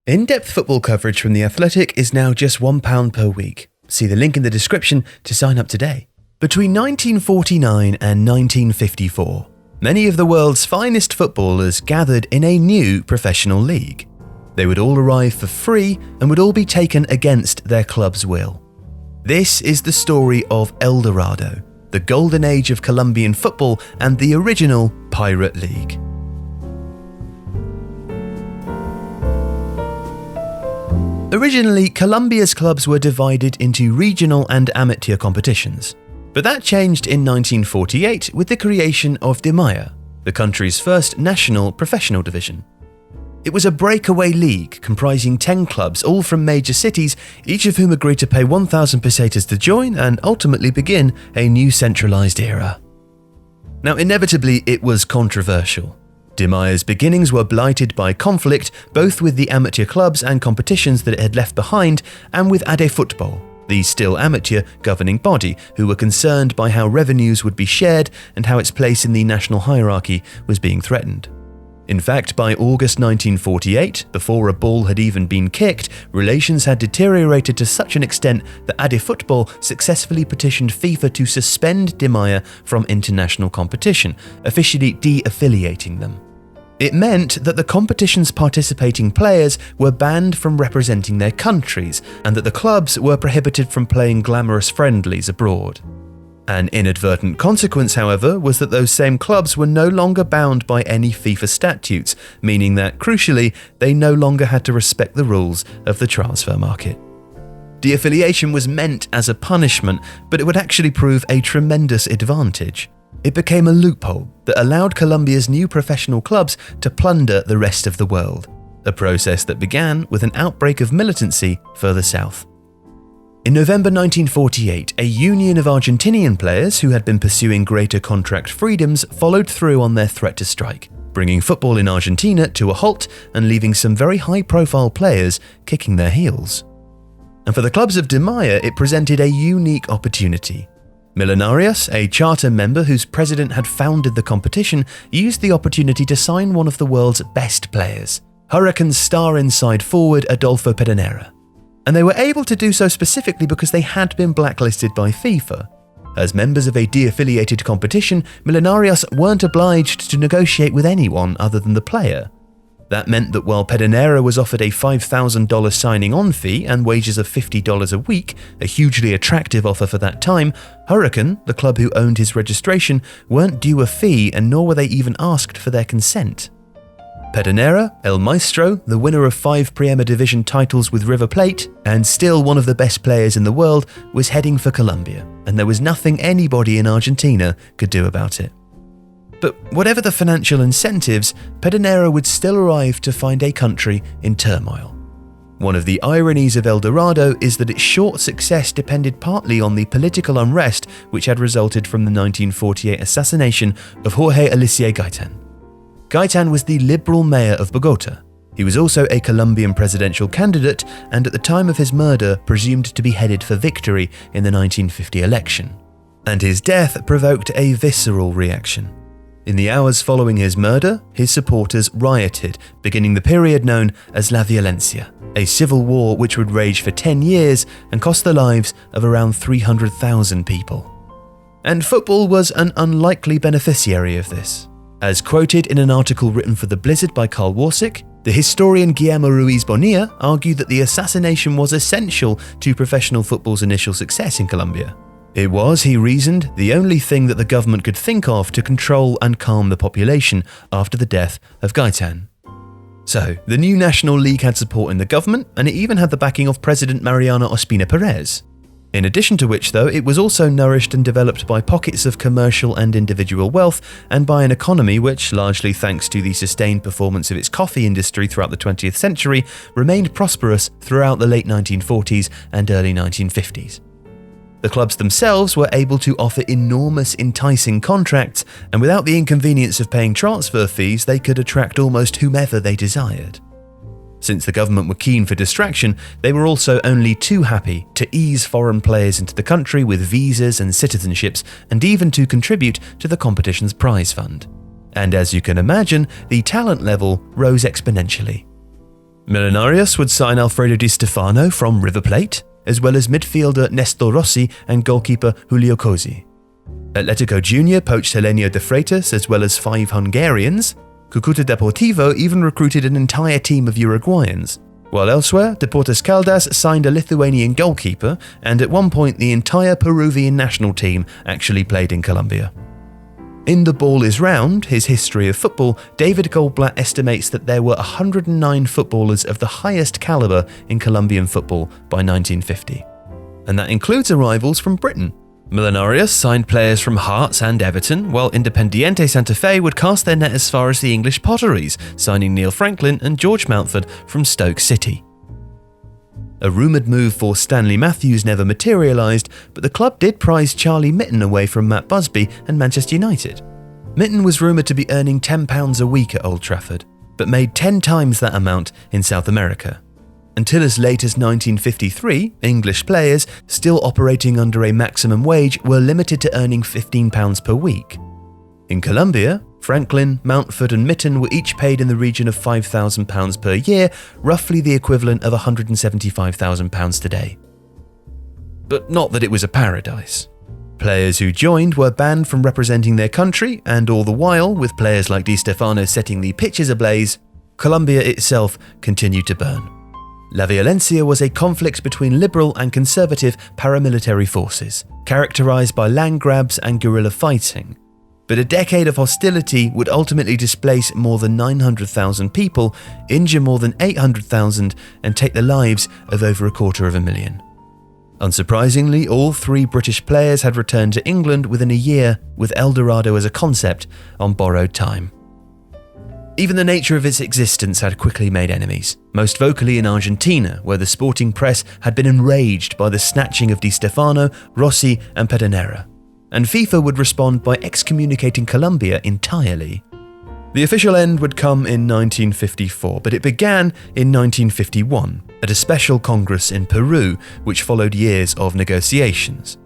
In-depth football coverage from The Athletic is now just £1 per week. See the link in the description to sign up today. Between 1949 and 1954, many of the world's finest footballers gathered in a new professional league. They would all arrive for free and would all be taken against their club's will. This is the story of El Dorado, the golden age of Colombian football and the original Pirate League. Originally, Colombia's clubs were divided into regional and amateur competitions. But that changed in 1948 with the creation of Dimaya, the country's first national professional division. It was a breakaway league comprising 10 clubs, all from major cities, each of whom agreed to pay 1,000 pesetas to join and ultimately begin a new centralized era. Now, inevitably, it was controversial. Dimaya's beginnings were blighted by conflict, both with the amateur clubs and competitions that it had left behind, and with Football, the still amateur governing body, who were concerned by how revenues would be shared and how its place in the national hierarchy was being threatened. In fact, by August 1948, before a ball had even been kicked, relations had deteriorated to such an extent that Football successfully petitioned FIFA to suspend Dimaya from international competition, officially de-affiliating them. It meant that the competition's participating players were banned from representing their countries, and that the clubs were prohibited from playing glamorous friendlies abroad. An inadvertent consequence, however, was that those same clubs were no longer bound by any FIFA statutes, meaning that, crucially, they no longer had to respect the rules of the transfer market. De-affiliation was meant as a punishment, but it would actually prove a tremendous advantage. It became a loophole that allowed Colombia's new professional clubs to plunder the rest of the world, a process that began with an outbreak of militancy further south. In November 1948, a union of Argentinian players who had been pursuing greater contract freedoms followed through on their threat to strike, bringing football in Argentina to a halt and leaving some very high-profile players kicking their heels. And for the clubs of Dimaya, it presented a unique opportunity. Millonarios, a charter member whose president had founded the competition, used the opportunity to sign one of the world's best players, Hurricane's star inside forward Adolfo Pedernera. And they were able to do so specifically because they had been blacklisted by FIFA. As members of a de-affiliated competition, Millonarios weren't obliged to negotiate with anyone other than the player. That meant that while Pedernera was offered a $5,000 signing-on fee and wages of $50 a week, a hugely attractive offer for that time, Hurricane, the club who owned his registration, weren't due a fee, and nor were they even asked for their consent. Pedernera, El Maestro, the winner of 5 Primera Division titles with River Plate, and still one of the best players in the world, was heading for Colombia, and there was nothing anybody in Argentina could do about it. But whatever the financial incentives, Pedernera would still arrive to find a country in turmoil. One of the ironies of El Dorado is that its short success depended partly on the political unrest which had resulted from the 1948 assassination of Jorge Alicia Gaitan. Gaitan was the liberal mayor of Bogota. He was also a Colombian presidential candidate and at the time of his murder presumed to be headed for victory in the 1950 election. And his death provoked a visceral reaction. In the hours following his murder, his supporters rioted, beginning the period known as La Violencia, a civil war which would rage for 10 years and cost the lives of around 300,000 people. And football was an unlikely beneficiary of this. As quoted in an article written for The Blizzard by Carl Warsick, the historian Guillermo Ruiz Bonilla argued that the assassination was essential to professional football's initial success in Colombia. It was, he reasoned, the only thing that the government could think of to control and calm the population after the death of Gaitan. So, the new National League had support in the government, and it even had the backing of President Mariano Ospina Perez. In addition to which, though, it was also nourished and developed by pockets of commercial and individual wealth, and by an economy which, largely thanks to the sustained performance of its coffee industry throughout the 20th century, remained prosperous throughout the late 1940s and early 1950s. The clubs themselves were able to offer enormous, enticing contracts, and without the inconvenience of paying transfer fees, they could attract almost whomever they desired. Since the government were keen for distraction, they were also only too happy to ease foreign players into the country with visas and citizenships, and even to contribute to the competition's prize fund. And as you can imagine, the talent level rose exponentially. Millonarios would sign Alfredo Di Stefano from River Plate, as well as midfielder Nestor Rossi and goalkeeper Julio Cosi. Atletico Junior poached Helenio de Freitas as well as 5 Hungarians. Cúcuta Deportivo even recruited an entire team of Uruguayans, while elsewhere, Deportes Caldas signed a Lithuanian goalkeeper, and at one point the entire Peruvian national team actually played in Colombia. In The Ball is Round, his history of football, David Goldblatt estimates that there were 109 footballers of the highest caliber in Colombian football by 1950. And that includes arrivals from Britain. Millonarios signed players from Hearts and Everton, while Independiente Santa Fe would cast their net as far as the English Potteries, signing Neil Franklin and George Mountford from Stoke City. A rumoured move for Stanley Matthews never materialised, but the club did prize Charlie Mitten away from Matt Busby and Manchester United. Mitten was rumoured to be earning £10 a week at Old Trafford, but made 10 times that amount in South America. Until as late as 1953, English players, still operating under a maximum wage, were limited to earning £15 per week. In Colombia, Franklin, Mountford and Mitten were each paid in the region of £5,000 per year, roughly the equivalent of £175,000 today. But not that it was a paradise. Players who joined were banned from representing their country, and all the while, with players like Di Stefano setting the pitches ablaze, Colombia itself continued to burn. La Violencia was a conflict between liberal and conservative paramilitary forces, characterized by land grabs and guerrilla fighting. But a decade of hostility would ultimately displace more than 900,000 people, injure more than 800,000, and take the lives of over 250,000. Unsurprisingly, all 3 British players had returned to England within a year, with El Dorado as a concept on borrowed time. Even the nature of its existence had quickly made enemies, most vocally in Argentina, where the sporting press had been enraged by the snatching of Di Stefano, Rossi and Pedernera. And FIFA would respond by excommunicating Colombia entirely. The official end would come in 1954, but it began in 1951 at a special congress in Peru, which followed years of negotiations.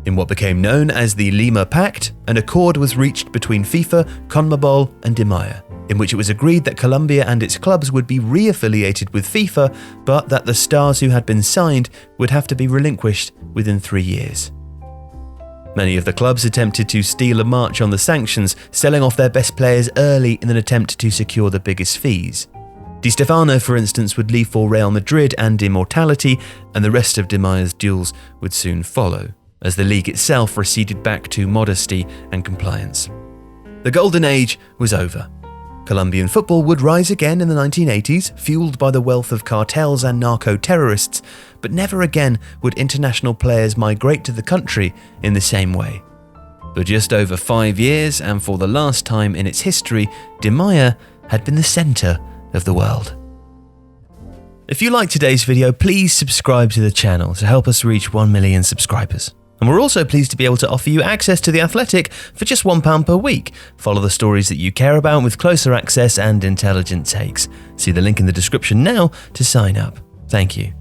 In what became known as the Lima Pact, an accord was reached between FIFA, CONMEBOL and Di Maia, in which it was agreed that Colombia and its clubs would be re-affiliated with FIFA, but that the stars who had been signed would have to be relinquished within 3 years. Many of the clubs attempted to steal a march on the sanctions, selling off their best players early in an attempt to secure the biggest fees. Di Stefano, for instance, would leave for Real Madrid and Immortality, and the rest of Di Maia's duels would soon follow, as the league itself receded back to modesty and compliance. The golden age was over. Colombian football would rise again in the 1980s, fueled by the wealth of cartels and narco-terrorists, but never again would international players migrate to the country in the same way. For just over 5 years, and for the last time in its history, Di Maia had been the centre of the world. If you liked today's video, please subscribe to the channel to help us reach 1 million subscribers. And we're also pleased to be able to offer you access to The Athletic for just £1 per week. Follow the stories that you care about with closer access and intelligent takes. See the link in the description now to sign up. Thank you.